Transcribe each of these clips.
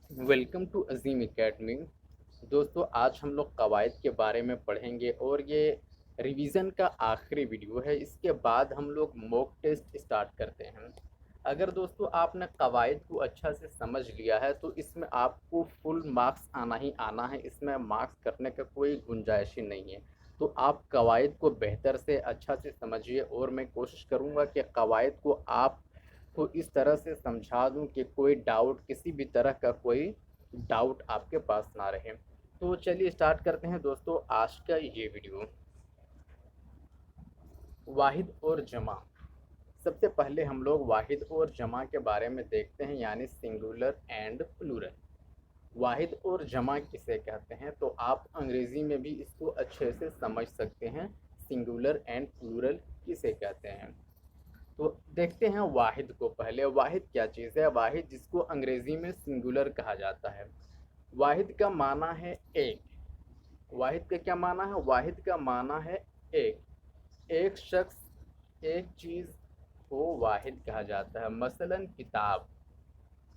Welcome to Azeem academy. दोस्तों, आज हम लोग कवायद के बारे में पढ़ेंगे और ये रिवीजन का आखिरी वीडियो है। इसके बाद हम लोग मॉक टेस्ट स्टार्ट करते हैं। अगर दोस्तों आपने कवायद को अच्छा से समझ लिया है तो इसमें आपको फुल मार्क्स आना ही आना है। इसमें मार्क्स करने का कोई गुंजाइश ही नहीं है। तो आप कवायद को बेहतर से अच्छा से समझिए और मैं कोशिश करूँगा कि कवायद को आप को इस तरह से समझा दूं कि कोई डाउट, किसी भी तरह का कोई डाउट आपके पास ना रहे। तो चलिए स्टार्ट करते हैं दोस्तों आज का ये वीडियो। वाहिद और जमा। सबसे पहले हम लोग वाहिद और जमा के बारे में देखते हैं, यानी सिंगुलर एंड प्लूरल। वाहिद और जमा किसे कहते हैं तो आप अंग्रेज़ी में भी इसको अच्छे से समझ सकते हैं। सिंगुलर एंड प्लूरल किसे कहते हैं तो देखते हैं वाहिद को। पहले वाहिद क्या चीज़ है? वाहिद, जिसको अंग्रेज़ी में सिंगुलर कहा जाता है। वाहिद का माना है एक। वाहिद का क्या माना है? वाहिद का माना है एक। एक शख्स, एक चीज़ को वाहिद कहा जाता है। मसलन किताब,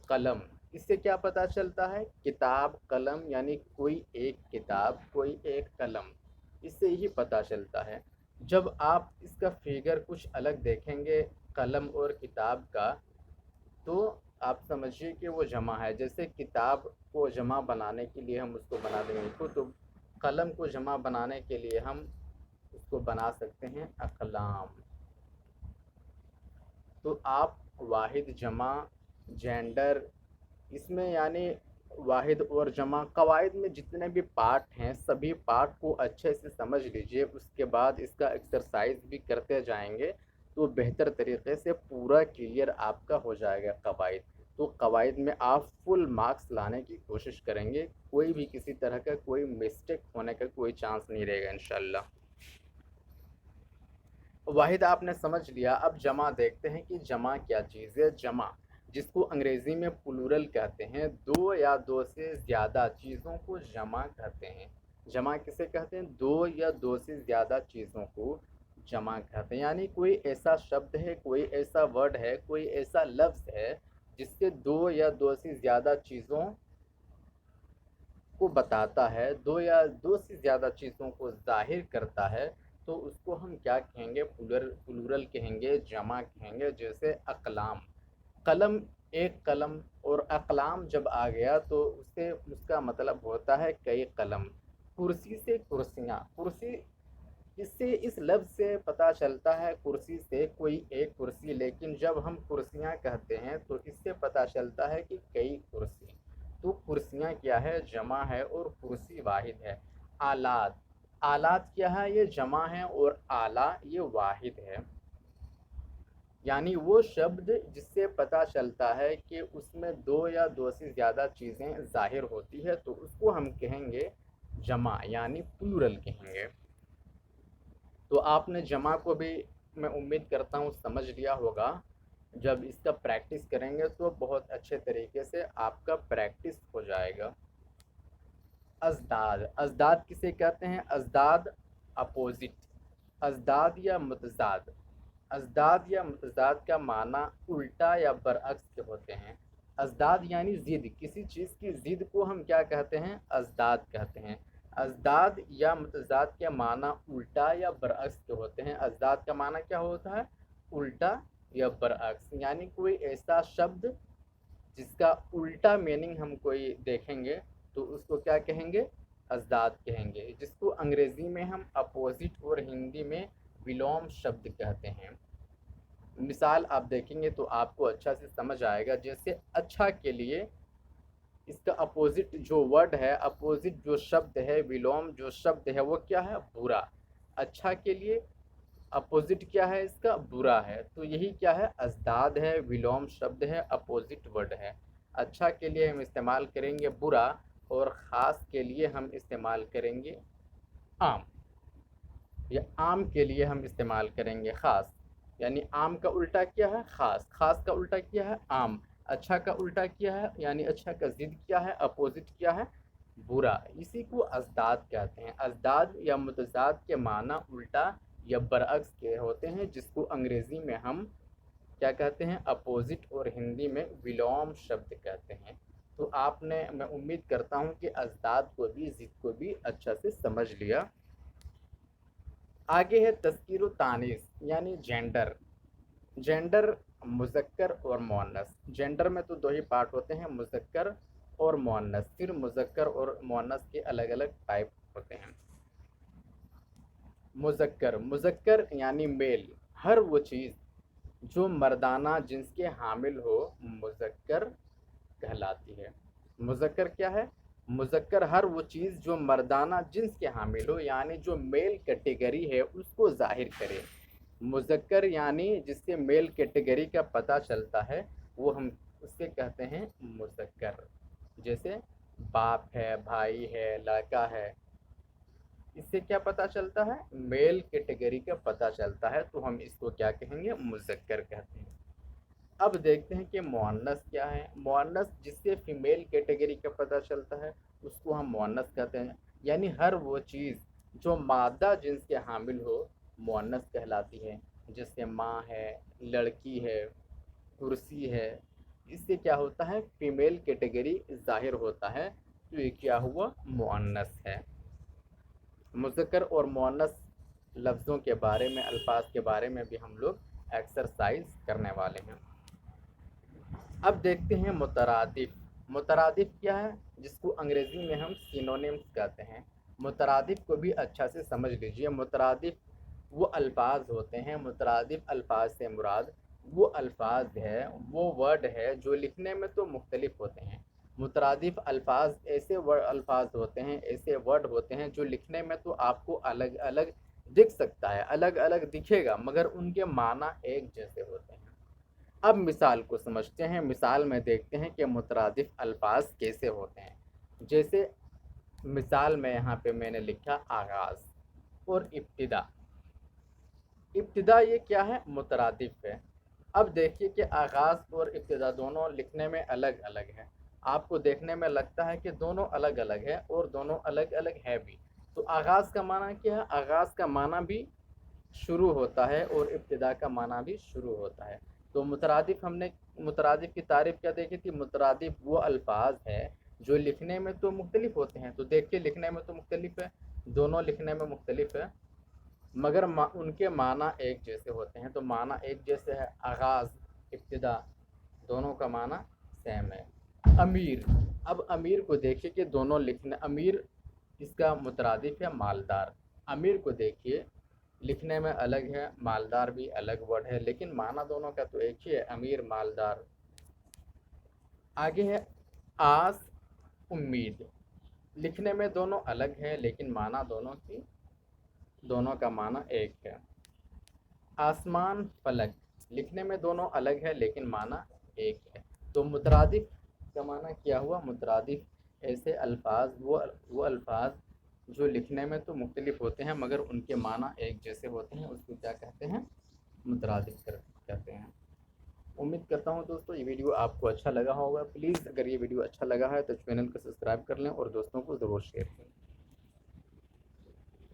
कलम। इससे क्या पता चलता है? किताब, कलम, यानी कोई एक किताब, कोई एक कलम। इससे यही पता चलता है। जब आप इसका फिगर कुछ अलग देखेंगे कलम और किताब का, तो आप समझिए कि वो जमा है। जैसे किताब को जमा बनाने के लिए हम उसको बना देंगे तो कलम को जमा बनाने के लिए हम उसको बना सकते हैं अकलाम। तो आप वाहिद, जमा, जेंडर, इसमें यानी वाहिद और जमा कवायद में जितने भी पार्ट हैं सभी पार्ट को अच्छे से समझ लीजिए। उसके बाद इसका एक्सरसाइज भी करते जाएंगे तो बेहतर तरीके से पूरा क्लियर आपका हो जाएगा कवायद। तो कवायद में आप फुल मार्क्स लाने की कोशिश करेंगे। कोई भी किसी तरह का कोई मिस्टेक होने का कोई चांस नहीं रहेगा इंशाल्लाह। वाहिद आपने समझ लिया। अब जमा देखते हैं कि जमा क्या चीज़ है। जमा, जिसको अंग्रेज़ी में प्लूरल कहते हैं। दो या दो से ज़्यादा चीज़ों को जमा कहते हैं। जमा किसे कहते हैं? दो या दो से ज़्यादा चीज़ों को जमा कहते हैं। यानी कोई ऐसा शब्द है, कोई ऐसा वर्ड है, कोई ऐसा लफ्ज़ है जिससे दो या दो से ज़्यादा चीज़ों को बताता है, दो या दो से ज़्यादा चीज़ों को ज़ाहिर करता है, तो उसको हम क्या कहेंगे? प्लूरल कहेंगे, जमा कहेंगे। जैसे अकलाम, कलम, एक कलम। और अकलाम जब आ गया तो उससे उसका मतलब होता है कई कलम। कुर्सी से कुर्सियाँ, कुर्सी, इससे इस लफ्ज़ से पता चलता है कुर्सी से कोई एक कुर्सी, लेकिन जब हम कुर्सियाँ कहते हैं तो इससे पता चलता है कि कई कुर्सी। तो कुर्सियाँ क्या है? जमा है और कुर्सी वाहिद है। आलात, आलात क्या है? ये जमा है और आला ये वाहिद है। यानी वो शब्द जिससे पता चलता है कि उसमें दो या दो से ज़्यादा चीज़ें ज़ाहिर होती है तो उसको हम कहेंगे जमा, यानी प्लूरल कहेंगे। तो आपने जमा को भी, मैं उम्मीद करता हूँ, समझ लिया होगा। जब इसका प्रैक्टिस करेंगे तो बहुत अच्छे तरीके से आपका प्रैक्टिस हो जाएगा। अजदाद, अजदाद किसे कहते हैं? अजदाद अपोजिट, अजदाद या मुतजाद। अजदाद या मुतजाद का माना उल्टा या बरअक्स के होते हैं। अजदाद यानी ज़िद, किसी चीज़ की ज़िद को हम क्या कहते हैं? अजदाद कहते हैं। अजदाद या मुतजाद के माना उल्टा या बरअक्स के होते हैं। अजदाद का माना क्या होता है? उल्टा या बरअक्स। यानी कोई ऐसा शब्द जिसका उल्टा मीनिंग हम कोई देखेंगे तो उसको क्या कहेंगे? अजदाद कहेंगे, जिसको अंग्रेज़ी में हम अपोजिट और हिंदी में विलोम शब्द कहते हैं। मिसाल आप देखेंगे तो आपको अच्छा से समझ आएगा। जैसे अच्छा के लिए इसका अपोजिट जो वर्ड है, अपोजिट जो शब्द है, विलोम जो शब्द है वो क्या है? बुरा। अच्छा के लिए अपोजिट क्या है इसका? बुरा है। तो यही क्या है? अजदाद है, विलोम शब्द है, अपोजिट वर्ड है। अच्छा के लिए हम इस्तेमाल करेंगे बुरा और ख़ास के लिए हम इस्तेमाल करेंगे आम, या आम के लिए हम इस्तेमाल करेंगे ख़ास। यानी आम का उल्टा क्या है? ख़ास। ख़ास का उल्टा क्या है? आम। अच्छा का उल्टा क्या है? यानी अच्छा का ज़िद क्या है? अपोजिट क्या है? बुरा। इसी को अजदाद कहते हैं। अजदाद या मुतजाद के माना उल्टा या बरअक्स के होते हैं, जिसको अंग्रेज़ी में हम क्या कहते हैं? अपोजिट और हिंदी में विलोम शब्द कहते हैं। तो आपने, मैं उम्मीद करता हूँ कि अज़दाद को भी, ज़िद को भी अच्छा से समझ लिया। आगे है तज़कीर व तानीस यानी जेंडर। जेंडर मुज़क्कर और मुअन्नस। जेंडर में तो दो ही पार्ट होते हैं, मुज़क्कर और मुअन्नस। फिर मुज़क्कर और मुअन्नस के अलग अलग टाइप होते हैं। मुज़क्कर, मुज़क्कर यानी मेल, हर वो चीज़ जो मर्दाना जिन्स के हामिल हो मुज़क्कर कहलाती है। मुज़क्कर क्या है? मुज़क्कर हर वो चीज़ जो मर्दाना जिन्स के हामिल हो, यानी जो मेल कैटेगरी है उसको ज़ाहिर करे। मुज़क्कर यानी जिससे मेल कैटेगरी का पता चलता है, वो हम उससे कहते हैं मुज़क्कर। जैसे बाप है, भाई है, लड़का है, इससे क्या पता चलता है? मेल कैटेगरी का पता चलता है, तो हम इसको क्या कहेंगे? मुज़क्कर कहते हैं। अब देखते हैं कि मुअन्नस क्या है। मुअन्नस जिससे फीमेल कैटेगरी का पता चलता है उसको हम मुअन्नस कहते हैं, यानी हर वो चीज़ जो मादा जिन्स के हामिल हो मुअन्नस कहलाती है। जैसे माँ है, लड़की है, कुर्सी है, इससे क्या होता है? फीमेल कैटेगरी ज़ाहिर होता है, तो ये क्या हुआ? मुअन्नस है। मुज़क्कर और मुअन्नस लफ्ज़ों के बारे में, अल्फाज के बारे में भी हम लोग एक्सरसाइज करने वाले हैं। अब देखते हैं मुतरादिफ। मुतरादिफ क्या है? जिसको अंग्रेज़ी में हम सिनोनिम्स कहते हैं। मुतरादिफ को भी अच्छा से समझ लीजिए। मुतरादिफ वो अल्फाज होते हैं, मुतरादिफ अल्फाज से मुराद वो अल्फाज है, वो वर्ड है जो लिखने में तो मुख्तलिफ होते हैं। मुतरादिफ अल्फाज ऐसे अल्फाज होते हैं, ऐसे वर्ड होते हैं जो लिखने में तो आपको अलग अलग दिख सकता है, अलग अलग दिखेगा, मगर उनके माना एक जैसे होते हैं। अब मिसाल को समझते हैं। मिसाल में देखते हैं कि मुतरादिफ अल्फाज कैसे होते हैं। जैसे मिसाल में यहाँ पे मैंने लिखा आगाज़ और इब्तिदा। इब्तिदा ये क्या है? मुतरादिफ है। अब देखिए कि आगाज़ और इब्तिदा दोनों लिखने में अलग अलग है। आपको देखने में लगता है कि दोनों अलग अलग है और दोनों अलग अलग है भी। तो आगाज़ का माना क्या है? आगाज़ का माना भी शुरू होता है और इब्तिदा का माना भी शुरू होता है। तो मुतरादिफ, हमने मुतरादिफ की तारीफ़ क्या देखी थी? मुतरादिफ वो अल्फाज है जो लिखने में तो मुख्तलिफ होते हैं। तो देखिए लिखने में तो मुख्तलिफ है, दोनों लिखने में मुख्तलिफ है, मगर उनके माना एक जैसे होते हैं। तो माना एक जैसे है, आगाज़, इब्तिदा, दोनों का माना सेम है। अमीर, अब अमीर को देखिए कि दोनों लिखने, अमीर इसका मुतरादिफ है मालदार। अमीर को देखिए लिखने में अलग है, मालदार भी अलग वर्ड है, लेकिन माना दोनों का तो एक ही है, अमीर मालदार। आगे है आस, उम्मीद। लिखने में दोनों अलग हैं लेकिन माना दोनों का माना एक है। आसमान, फलक। लिखने में दोनों अलग है लेकिन माना एक है। तो मुतरादिफ का माना क्या हुआ? मुतरादिफ ऐसे अल्फाज, वो अल्फाज जो लिखने में तो मुख्तलिफ होते हैं मगर उनके माना एक जैसे होते हैं, उसको क्या कहते हैं? मुतरादिफ कहते हैं। उम्मीद करता हूँ दोस्तों ये वीडियो आपको अच्छा लगा होगा। प्लीज़ अगर ये वीडियो अच्छा लगा है तो चैनल को सब्सक्राइब कर लें और दोस्तों को ज़रूर शेयर करें।